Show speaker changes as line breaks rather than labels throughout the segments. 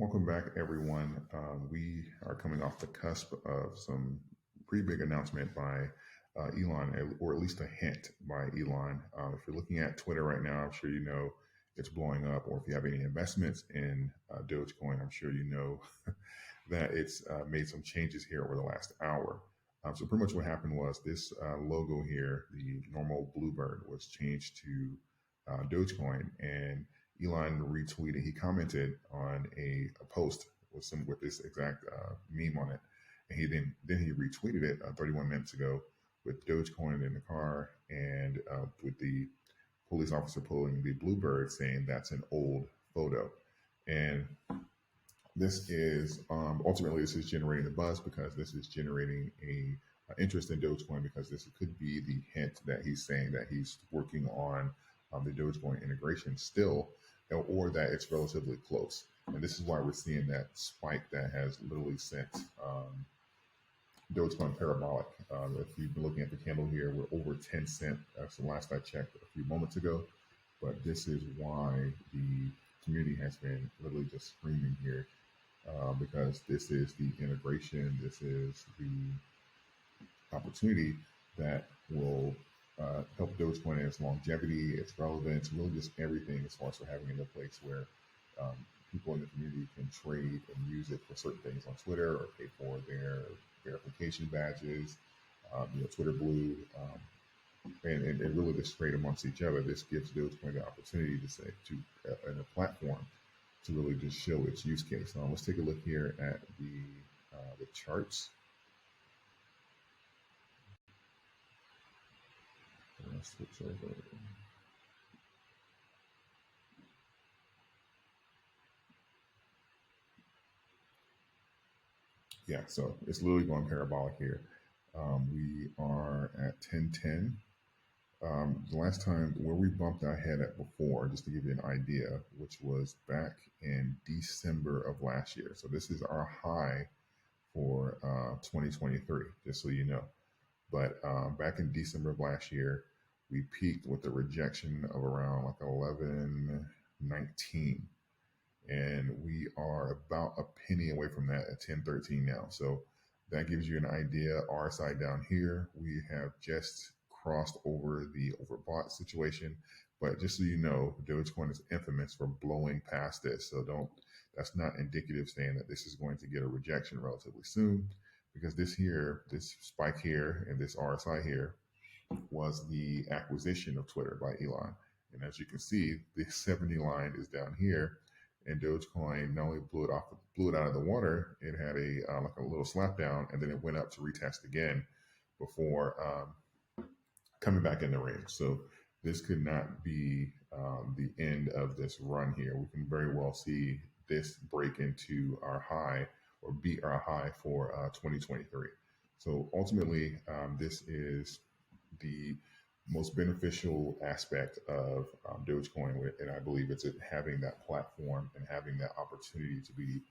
Welcome back, everyone. We are coming off the cusp of some pretty big announcement by Elon, or at least a hint by Elon. If you're looking at Twitter right now, I'm sure you know it's blowing up. Or if you have any investments in Dogecoin, I'm sure you know that it's made some changes here over the last hour. So pretty much what happened was this logo here, the normal bluebird, was changed to Dogecoin, and Elon retweeted. He commented on a post with this exact meme on it, and then he retweeted it 31 minutes ago with Dogecoin in the car and with the police officer pulling the bluebird, saying that's an old photo. And this is ultimately this is generating the buzz because this is generating a interest in Dogecoin, because this could be the hint that he's saying that he's working on the Dogecoin integration still, or that it's relatively close. And this is why we're seeing that spike that has literally sent Dogecoin parabolic. If you've been looking at the candle here, we're over 10 cents. That's the last I checked a few moments ago. But this is why the community has been literally just screaming here, because this is the integration, this is the opportunity that will help Dogecoin in its longevity, its relevance, really just everything as far as for having it in a place where people in the community can trade and use it for certain things on Twitter, or pay for their verification badges, Twitter Blue, and really just trade amongst each other. This gives Dogecoin the opportunity in a platform to really just show its use case. Now let's take a look here at the charts. Let's switch over. Yeah, so it's literally going parabolic here. We are at 1010. The last time where we bumped our head at before, just to give you an idea, which was back in December of last year. So this is our high for 2023, just so you know. But back in December of last year, we peaked with a rejection of around like 11.19, and we are about a penny away from that at 10.13 now. So that gives you an idea. RSI down here, we have just crossed over the overbought situation. But just so you know, Dogecoin is infamous for blowing past this. So that's not indicative saying that this is going to get a rejection relatively soon, because this spike here and this RSI here was the acquisition of Twitter by Elon. And as you can see, the 70 line is down here, and Dogecoin not only blew it out of the water, it had like a little slap down, and then it went up to retest again before coming back in the range. So this could not be the end of this run here. We can very well see this break into our high, or beat our high for 2023. So ultimately, this is the most beneficial aspect of Dogecoin, and I believe it's having that platform and having that opportunity to be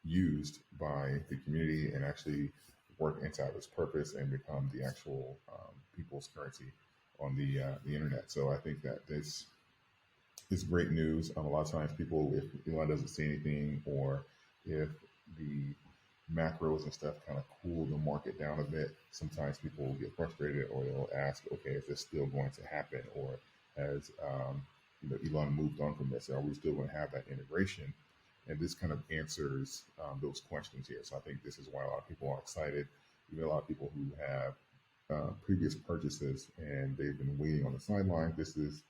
used by the community and actually work inside its purpose and become the actual people's currency on the internet. So I think that this is great news. A lot of times people, if Elon doesn't say anything, or if the macros and stuff kind of cool the market down a bit, sometimes people will get frustrated, or they'll ask, okay, is this still going to happen? Or has Elon moved on from this? Are we still going to have that integration? And this kind of answers those questions here. So I think this is why a lot of people are excited. Even a lot of people who have previous purchases and they've been waiting on the sideline, this is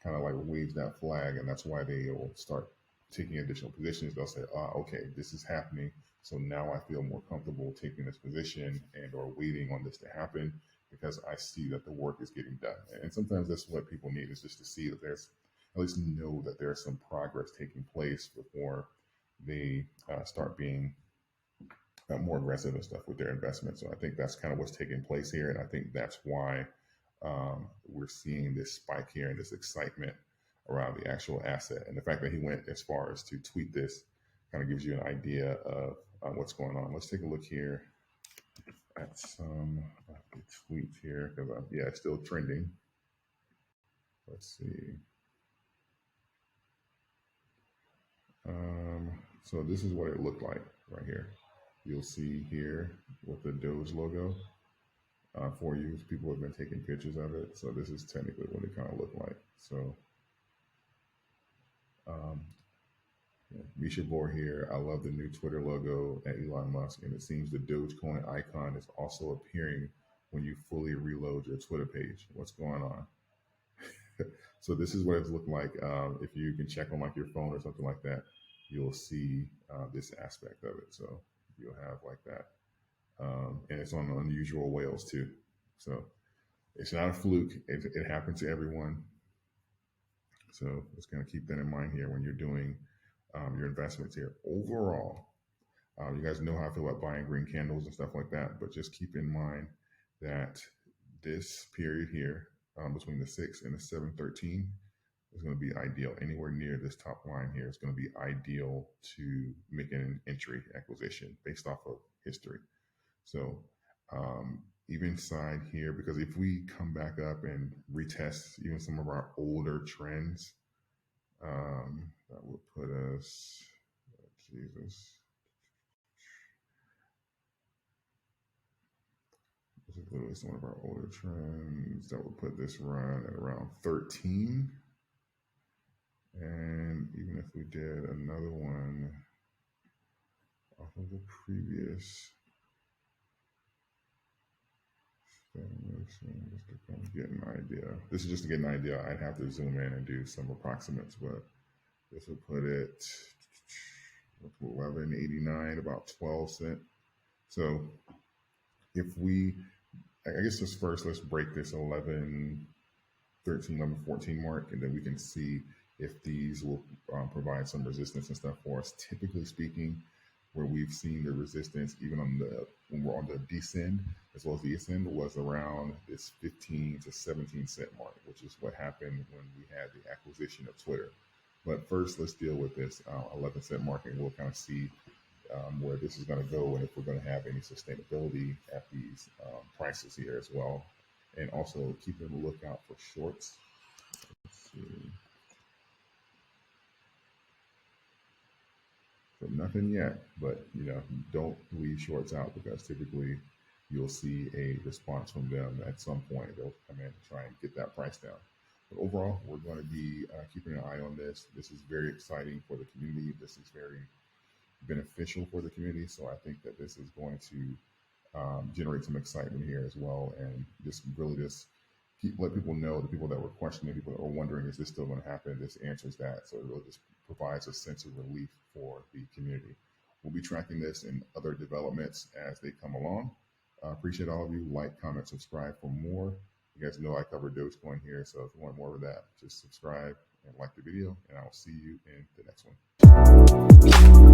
kind of like waves that flag, and that's why they will start taking additional positions. They'll say, okay, this is happening, so now I feel more comfortable taking this position and or waiting on this to happen, because I see that the work is getting done. And sometimes that's what people need, is just to see that there's, at least know that there's some progress taking place before they start being more aggressive and stuff with their investment. So I think that's kind of what's taking place here. And I think that's why we're seeing this spike here and this excitement around the actual asset. And the fact that he went as far as to tweet this kind of gives you an idea of what's going on. Let's take a look here at some of the tweets here, because yeah, it's still trending. Let's see. So this is what it looked like right here. You'll see here with the Doge logo for you. People have been taking pictures of it. So this is technically what it kind of looked like. So Misha Bor here. I love the new Twitter logo at Elon Musk, and it seems the Dogecoin icon is also appearing when you fully reload your Twitter page. What's going on? So this is what it's looking like. If you can check on like your phone or something like that, you'll see this aspect of it. So you'll have like that, and it's on unusual whales too. So it's not a fluke. It happened to everyone. So just going to keep that in mind here when you're doing your investments here. Overall, you guys know how I feel about buying green candles and stuff like that, but just keep in mind that this period here between the 6 and the 713 is going to be ideal. Anywhere near this top line here is going to be ideal to make an entry acquisition based off of history. So even inside here, because if we come back up and retest even some of our older trends, that would put us, Jesus. This is literally some of our older trends. That would put this run at around 13. And even if we did another one off of the previous, just to kind of get an idea. This is just to get an idea. I'd have to zoom in and do some approximates, but this would put it 11.89, about 12 cents. So if we, I guess just first, let's break this 11, 13, 11, 14 mark, and then we can see if these will provide some resistance and stuff for us. Typically speaking, where we've seen the resistance, even on the when we're on the descend as well as the ascend, was around this 15 to 17 cent mark, which is what happened when we had the acquisition of Twitter. But first, let's deal with this 11 cent mark, and we'll kind of see where this is going to go and if we're going to have any sustainability at these prices here as well. And also keeping a lookout for shorts. Let's see. So nothing yet, but don't leave shorts out, because typically you'll see a response from them at some point. They'll come in and try and get that price down. But overall, we're going to be keeping an eye on this. This is very exciting for the community. This is very beneficial for the community. So I think that this is going to generate some excitement here as well, and just really let people know, the people that were questioning, people that were wondering, is this still going to happen? This answers that. So it really just provides a sense of relief for the community. We'll be tracking this and other developments as they come along. Appreciate all of you. Like, comment, subscribe for more. You guys know I cover Dogecoin here, so if you want more of that, just subscribe and like the video, and I'll see you in the next one.